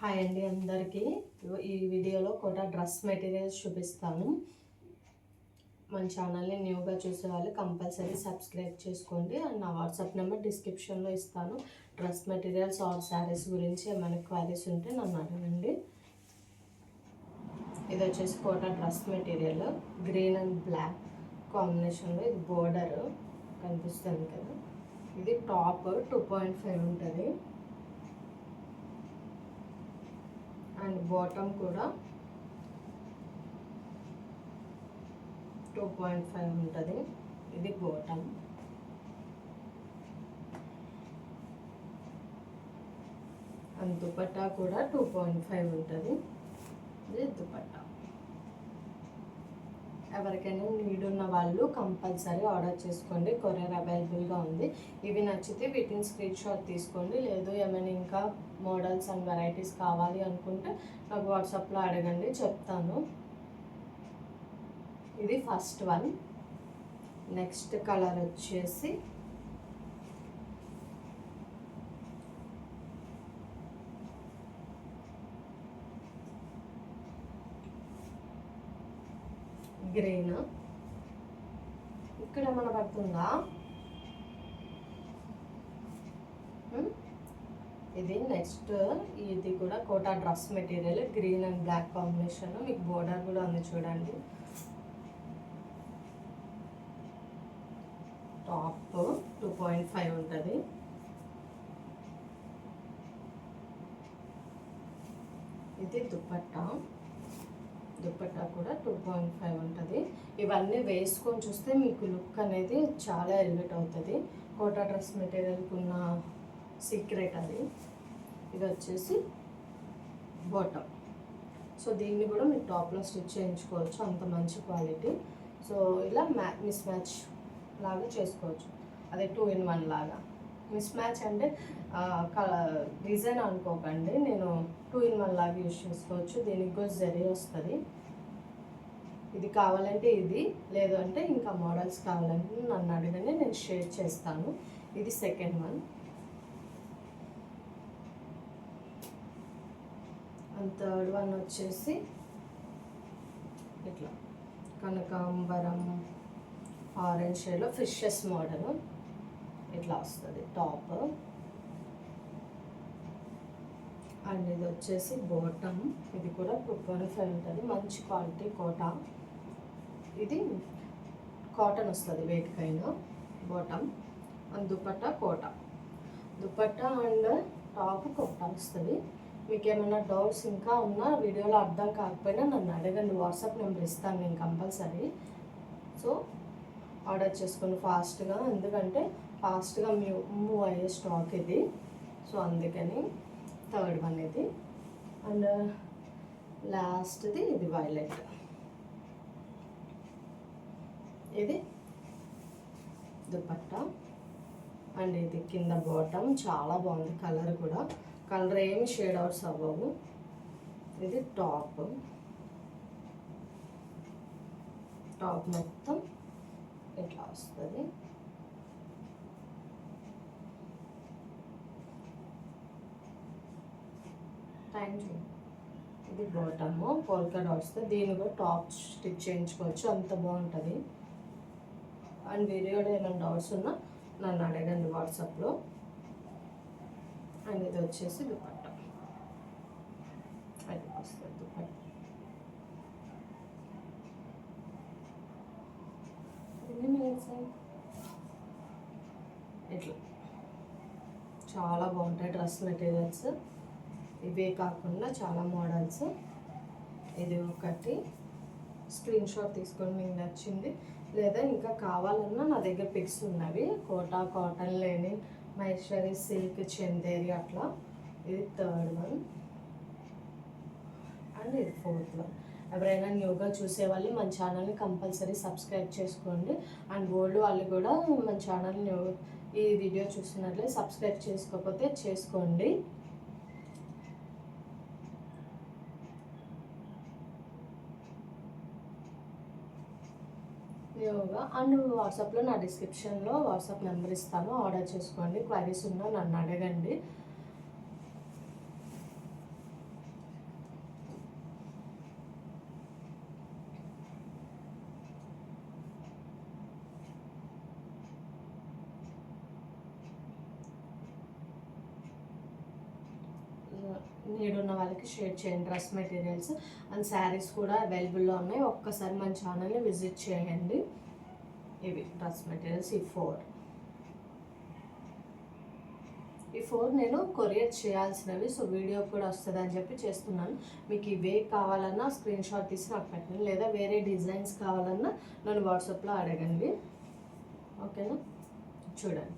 Hi అండి అందరికీ. ఈ వీడియోలో కోటా డ్రెస్ మెటీరియల్స్ చూపిస్తాను. మన ఛానల్ని న్యూగా చూసే వాళ్ళు కంపల్సరీ సబ్స్క్రైబ్ చేసుకోండి. అండ్ నా వాట్సాప్ నెంబర్ డిస్క్రిప్షన్లో ఇస్తాను. డ్రెస్ మెటీరియల్స్ ఆర్ శారీస్ గురించి ఏమైనా క్వైరీస్ ఉంటే నన్ను అడగండి. ఇది వచ్చేసి Kota dress material green and black కాంబినేషన్లో. ఇది బోర్డర్ కనిపిస్తుంది కదా. ఇది టాప్ 2.5 ఉంటుంది అండ్ బాటమ్ కూడా 2.5 ఉంటుంది. ఇది బాటమ్. అండ్ దుపట్టా కూడా 2.5 ఉంటుంది. ఇది దుపట్టా. ఎవరికైనా నీడ్ ఉన్న వాళ్ళు కంపల్సరీ ఆర్డర్ చేసుకోండి. కొరియర్ అవైలబుల్గా ఉంది. ఇవి నచ్చితే వీటిని స్క్రీన్ షాట్ తీసుకోండి. లేదు ఏమైనా ఇంకా మోడల్స్ అండ్ వెరైటీస్ కావాలి అనుకుంటే నాకు వాట్సాప్లో అడగండి, చెప్తాను. ఇది ఫస్ట్ వన్. నెక్స్ట్ కలర్ వచ్చేసి గ్రీన్. ఇక్కడ ఏమైనా పడుతుందా? ఇది నెక్స్ట్. ఇది కూడా Kota dress material green and black combination. మీకు బోర్డర్ కూడా ఉంది చూడండి. టాప్ 2.5 ఉంటుంది. ఇది దుపట్టా. దుపట్టా కూడా 2.5 ఉంటుంది. ఇవన్నీ వేసుకొని చూస్తే మీకు లుక్ అనేది చాలా ఎలివేట్ అవుతుంది. కోటా డ్రెస్ మెటీరియల్కి ఉన్న సీక్రెట్ అది. ఇది వచ్చేసి బాటమ్. సో దీన్ని కూడా మీరు టాప్లో స్టిచ్ చేయించుకోవచ్చు, అంత మంచి క్వాలిటీ. సో ఇలా మిస్ మ్యాచ్ లాగా చేసుకోవచ్చు. అదే 2-in-1 లాగా. మిస్ మ్యాచ్ అంటే డిజైన్ అనుకోకండి, నేను 2-in-1 లాగా యూజ్ చేసుకోవచ్చు. దీనికి కూడా జరీ వస్తుంది. ఇది కావాలంటే ఇది, లేదు అంటే ఇంకా మోడల్స్ కావాలంటే నన్ను అడగండి, నేను షేర్ చేస్తాను. ఇది second one. And third one వచ్చేసి ఇట్లా కనకాంబరం ఆరెంజ్ షేడ్లో ఫిషెస్ మోడల్ ఇట్లా వస్తుంది టాప్. అండ్ ఇది వచ్చేసి బాటమ్. ఇది కూడా 2.5 ఉంటుంది. మంచి క్వాలిటీ కోటా. ఇది కాటన్ వస్తుంది వేటికైనా. Bottom and dupatta Kota. Dupatta and top Kota వస్తుంది. మీకు ఏమైనా డౌట్స్ ఇంకా ఉన్నా వీడియోలో అర్థం కాకపోయినా నన్ను అడగండి, వాట్సాప్ నెంబర్ ఇస్తాను నేను కంపల్సరీ. సో ఆర్డర్ చేసుకుని ఫాస్ట్గా, ఎందుకంటే ఫాస్ట్గా మూవ్ అయ్యే స్టాక్ ఇది. సో అందుకని థర్డ్ వన్ ఇది. అండ్ లాస్ట్ది ఇది వైలెట్. ఇది దుపట్టా అండ్ ఇది కింద బాటమ్. చాలా బాగుంది కలర్ కూడా. కలర్ ఏమి షేడ్ అవుట్స్ అవ్వవు. ఇది టాప్. టాప్ మొత్తం ఇట్లా వస్తుంది. Thank you. ఇది బాటమ్ పోల్కా డాట్స్తో. దీన్ని కూడా టాప్ స్టిచ్ చేయించుకోవచ్చు, అంత బాగుంటుంది. అండ్ వీడియోలో ఏమైనా డౌట్స్ ఉన్నా నన్ను అడగండి వాట్సాప్లో. అండ్ ఇది వచ్చేసి దుపట్టా. అది వస్తుంది దుపట్టా. ఇట్లా చాలా బాగుంటాయి డ్రెస్ మెటీరియల్స్. ఇవే కాకుండా చాలా మోడల్స్. ఇది ఒకటి స్క్రీన్ షాట్ తీసుకొని మీకు నచ్చింది, లేదా ఇంకా కావాలన్నా నా దగ్గర పిక్స్ ఉన్నవి. కోటా కాటన్ లేని మహేశ్వరి సిల్క్ చందేరి అట్లా. ఇది థర్డ్ వన్ అండ్ ఇది ఫోర్త్ వన్. ఎవరైనా న్యూగా చూసేవాళ్ళు మన ఛానల్ని కంపల్సరీ సబ్స్క్రైబ్ చేసుకోండి. అండ్ ఓల్డ్ వాళ్ళు కూడా మన ఛానల్ ఈ వీడియో చూస్తున్నట్లే సబ్స్క్రైబ్ చేసుకోకపోతే చేసుకోండి. న్యూగా. అండ్ వాట్సాప్లో నా డిస్క్రిప్షన్లో వాట్సాప్ నెంబర్ ఇస్తాను, ఆర్డర్ చేసుకోండి. క్వైరీస్ ఉన్నా నన్ను అడగండి. నీడ్ ఉన్న వాళ్ళకి షేర్ చేయండి. డ్రెస్ మెటీరియల్స్ అండ్ శారీస్ కూడా అవైలబుల్లో ఉన్నాయి. ఒక్కసారి మన ఛానల్ని విజిట్ చేయండి. ఇవి డ్రెస్ మెటీరియల్స్ ఈ ఫోర్ నేను కొరియర్ చేయాల్సినవి. సో వీడియో కూడా వస్తుంది అని చెప్పి చేస్తున్నాను. మీకు ఇవే కావాలన్నా స్క్రీన్ షాట్ తీసి నాకు పెట్టండి, లేదా వేరే డిజైన్స్ కావాలన్నా నన్ను వాట్సాప్లో అడగండి. ఓకేనా, చూడండి.